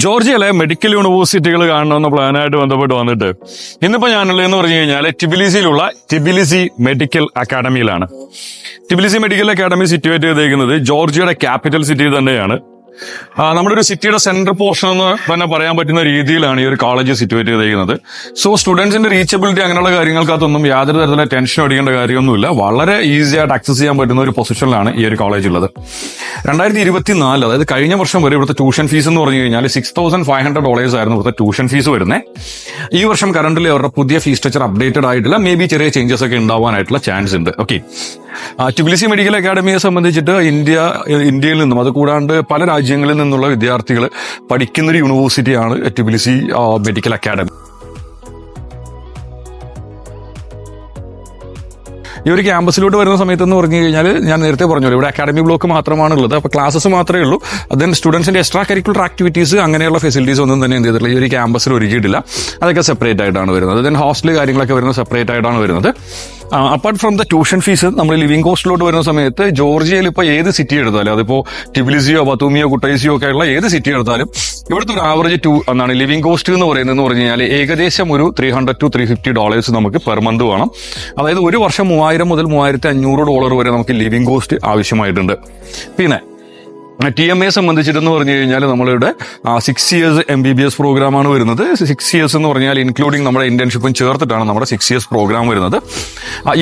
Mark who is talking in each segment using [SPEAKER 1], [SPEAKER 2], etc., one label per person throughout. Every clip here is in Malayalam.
[SPEAKER 1] ജോർജിയയിലെ മെഡിക്കൽ യൂണിവേഴ്സിറ്റികൾ കാണണമെന്ന പ്ലാനായിട്ട് ബന്ധപ്പെട്ട് വന്നിട്ട് ഇന്നിപ്പോ ഞാനുള്ളതെന്ന് പറഞ്ഞു കഴിഞ്ഞാൽ ടിബിലിസിയിലുള്ള ടിബിലിസി മെഡിക്കൽ അക്കാഡമിയിലാണ്. ടിബിലിസി മെഡിക്കൽ അക്കാഡമി സിറ്റുവേറ്റ് ചെയ്തേക്കുന്നത് ജോർജിയയുടെ ക്യാപിറ്റൽ സിറ്റി തന്നെയാണ്. നമ്മുടെ ഒരു സിറ്റിയുടെ സെൻട്രൽ പോർഷൻ എന്ന് തന്നെ പറയാൻ പറ്റുന്ന രീതിയിലാണ് ഈ ഒരു കോളേജ് സിറ്റുവേറ്റ് ചെയ്തിരിക്കുന്നത്. സോ സ്റ്റുഡൻസിന്റെ റീച്ചബിലിറ്റി അങ്ങനെയുള്ള കാര്യങ്ങൾക്കകത്തൊന്നും യാതൊരു തരത്തിലുള്ള ടെൻഷൻ അടിക്കേണ്ട കാര്യമൊന്നുമില്ല. വളരെ ഈസി ആയിട്ട് ആക്സസ് ചെയ്യാൻ പറ്റുന്ന ഒരു പൊസിഷനിലാണ് ഈ ഒരു കോളേജ് ഉള്ളത്. 2024 അതായത് കഴിഞ്ഞ വർഷം വരെ ഇവിടുത്തെ ട്യൂഷൻ ഫീസ് എന്ന് പറഞ്ഞു കഴിഞ്ഞാൽ $6,500 ആയിരുന്നു ഇവിടുത്തെ ട്യൂഷൻ ഫീസ് വരുന്നത്. ഈ വർഷം കറന്റിൽ അവരുടെ പുതിയ ഫീസ് സ്ട്രക്ചർ അപ്ഡേറ്റഡ് ആയിട്ടില്ല. മേ ബി ചെറിയ ചേഞ്ചസ് ഒക്കെ ഉണ്ടാവാനായിട്ടുള്ള ചാൻസ് ഉണ്ട്. ഓക്കെ, ടിബിലിസി മെഡിക്കൽ അക്കാഡമിയെ സംബന്ധിച്ചിട്ട് ഇന്ത്യയിൽ നിന്നും അതുകൂടാണ്ട് പല രാജ്യങ്ങളിൽ നിന്നുള്ള വിദ്യാർത്ഥികൾ പഠിക്കുന്ന ഒരു യൂണിവേഴ്സിറ്റിയാണ് ടിബിലിസി മെഡിക്കൽ അക്കാഡമി. ഈ ഒരു ക്യാമ്പസിലോട്ട് വരുന്ന സമയത്ത് എന്ന് പറഞ്ഞു കഴിഞ്ഞാൽ ഞാൻ നേരത്തെ പറഞ്ഞല്ലോ, ഇവിടെ അക്കാഡമി ബ്ലോക്ക് മാത്രമാണ് ഉള്ളത്. അപ്പോൾ ക്ലാസ്സസ് മാത്രമേ ഉള്ളൂ. ദെൻ സ്റ്റുഡൻസിന്റെ എക്സ്ട്രാ കരിക്കുലർ ആക്ടിവിറ്റീസ് അങ്ങനെയുള്ള ഫെസിലിറ്റീസ് ഒന്നും തന്നെ എന്ത് ചെയ്തിട്ടില്ല, ഈ ഒരു ക്യാമ്പസിൽ ഒരുക്കിയിട്ടില്ല. അതൊക്കെ സെപ്പറേറ്റ് ആയിട്ടാണ് വരുന്നത്. ദെൻ ഹോസ്റ്റൽ കാര്യങ്ങളൊക്കെ വരുന്നത് സെപ്പറേറ്റ് ആയിട്ടാണ് വരുന്നത്. Apart from the tuition fees, നമ്മൾ ലിവിംഗ് കോസ്റ്റിലോട്ട് വരുന്ന സമയത്ത് ജോർജിയയിൽ ഇപ്പോൾ ഏത് സിറ്റി എടുത്താലും, അതിപ്പോൾ ടിബിലിസിയോ ബത്തൂമിയോ കുട്ടൈസിയോ ഒക്കെ ഉള്ള ഏത് സിറ്റി എടുത്താലും ഇവിടുത്തെ ഒരു ആവറേജ് ലിവിംഗ് കോസ്റ്റ് എന്ന് പറയുന്നത് പറഞ്ഞു കഴിഞ്ഞാൽ ഏകദേശം ഒരു $300 to $350 നമുക്ക് പെർ മന്ത് വേണം. അതായത് ഒരു വർഷം $3,000 മുതൽ $3,500 വരെ നമുക്ക് ലിവിംഗ് കോസ്റ്റ് ആവശ്യമായിട്ടുണ്ട്. പിന്നെ TMA സംബന്ധിച്ചിട്ടെന്ന് പറഞ്ഞു കഴിഞ്ഞാൽ നമ്മളിവിടെ 6 years MBBS പ്രോഗ്രാമാണ് വരുന്നത്. 6 years എന്ന് പറഞ്ഞാൽ ഇൻക്ലൂഡിങ് നമ്മുടെ ഇന്റേൺഷിപ്പും ചേർത്തിട്ടാണ് നമ്മുടെ 6 years പ്രോഗ്രാം വരുന്നത്.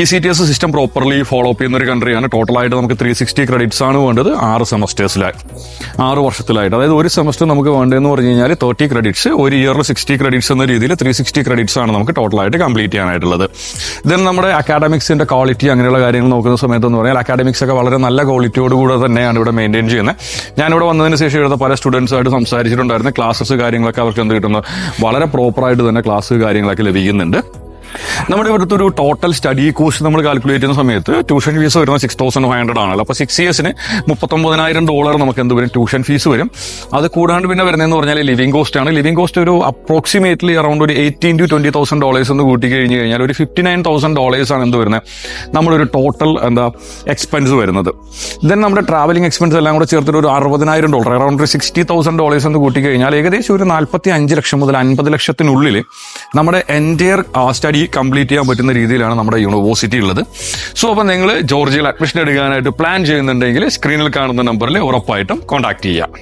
[SPEAKER 1] ECTS system properly follow up ചെയ്യുന്ന ഒരു കൺട്രിയാണ്. ടോട്ടലായിട്ട് നമുക്ക് 360 ക്രെഡിറ്റ്സ് ആണ് വേണ്ടത് 6 സെമസ്റ്റേഴ്സിലായി, 6 വർഷത്തിലായിട്ട്. അതായത് ഒരു സെമസ്റ്റർ നമുക്ക് വേണ്ടതെന്ന് പറഞ്ഞു കഴിഞ്ഞാൽ 30 ക്രെഡിറ്റ്സ്, ഒരു ഇയറിൽ 60 ക്രെഡിറ്റ്സ് എന്ന രീതിയിൽ 360 ക്രെഡിറ്റ്സ് ആണ് നമുക്ക് ടോട്ടലായിട്ട് കംപ്ലീറ്റ് ചെയ്യാനായിട്ടുള്ളത്. ദെൻ നമ്മുടെ അക്കാഡമിക്സിന്റെ ക്വാളിറ്റി അങ്ങനെയുള്ള കാര്യങ്ങൾ നോക്കുന്ന സമയത്ത് എന്ന് പറഞ്ഞാൽ അക്കാഡമിക്സ് ഒക്കെ വളരെ നല്ല ക്വാളിറ്റിയോടുകൂടെ തന്നെയാണ് ഇവിടെ മെയിൻറ്റെയിൻ ചെയ്യുന്നത്. ഞാനിവിടെ വന്നതിന് ശേഷം ഇവിടുത്തെ പല സ്റ്റുഡൻസായിട്ട് സംസാരിച്ചിട്ടുണ്ടായിരുന്നു. ക്ലാസ്സസ് കാര്യങ്ങളൊക്കെ അവർക്ക് എന്ത് കിട്ടുന്നത്, വളരെ പ്രോപ്പറായിട്ട് തന്നെ ക്ലാസ് കാര്യങ്ങളൊക്കെ ലഭിക്കുന്നുണ്ട്. നമ്മുടെ ഇവിടുത്തെ ഒരു ടോട്ടൽ സ്റ്റഡി കോസ്റ്റ് നമ്മൾ കാൽക്കുലേറ്റ് ചെയ്യുന്ന സമയത്ത് ട്യൂഷൻ ഫീസ് വരുന്നത് $6,500 ആണല്ലോ. അപ്പോൾ 6 yearsന് $39,000 നമുക്ക് എന്ത് വരും, ട്യൂഷൻ ഫീസ് വരും. അത് കൂടാണ്ട് പിന്നെ വരുന്നതെന്ന് പറഞ്ഞാൽ ലിവിംഗ് കോസ്റ്റ് ആണ്. ലിവിംഗ് കോസ്റ്റ് ഒരു അപ്രോക്സിമേറ്റ്ലി അറൌണ്ട് ഒരു $18,000 to $20,000 എന്ന് കൂട്ടി കഴിഞ്ഞ് കഴിഞ്ഞാൽ ഒരു $59,000 ആണ് എന്ത് വരുന്നത്, നമ്മളൊരു ടോട്ടൽ എക്സ്പെൻസ് വരുന്നത്. ദെൻ നമ്മുടെ ട്രാവലിംഗ് എക്സ്പെൻസ് എല്ലാം കൂടെ ചേർത്തിട്ട് ഒരു $60,000 അറൌണ്ട് ഒരു $60,000 എന്ന് കൂട്ടി കഴിഞ്ഞാൽ ഏകദേശം ഒരു 45 ലക്ഷം മുതൽ 50 ലക്ഷത്തിനുള്ളിൽ നമ്മുടെ എൻറ്റയർ സ്റ്റഡി കംപ്ലീറ്റ് ചെയ്യാൻ പറ്റുന്ന രീതിയിലാണ് നമ്മുടെ യൂണിവേഴ്സിറ്റി ഉള്ളത്. സോ അപ്പോൾ നിങ്ങൾ ജോർജിയയിൽ അഡ്മിഷൻ എടുക്കാനായിട്ട് പ്ലാൻ ചെയ്യുന്നുണ്ടെങ്കിൽ സ്ക്രീനിൽ കാണുന്ന നമ്പറിൽ ഉറപ്പായിട്ടും കോൺടാക്ട് ചെയ്യുക.